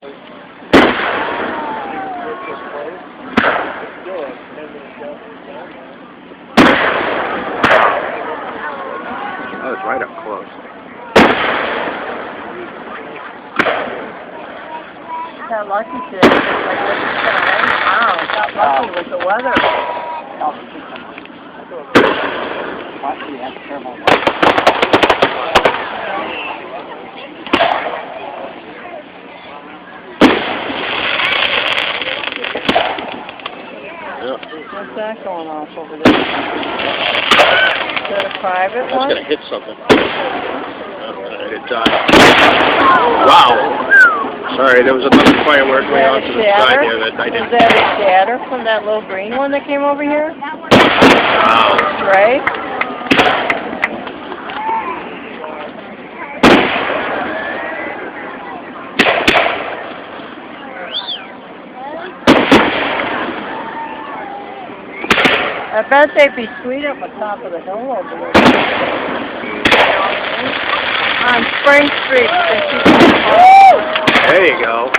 That was right up close. Got lucky today. Wow, got lucky with the weather. What's that going off over there? Is that a private one? That's gonna hit something. It died. Wow! Sorry, there was another firework going on to the side there that I didn't. Is that a shatter from that little green one that came over here? Wow. Right? I bet they'd be sweet up on top of the hill over there. On Spring Street. There you go.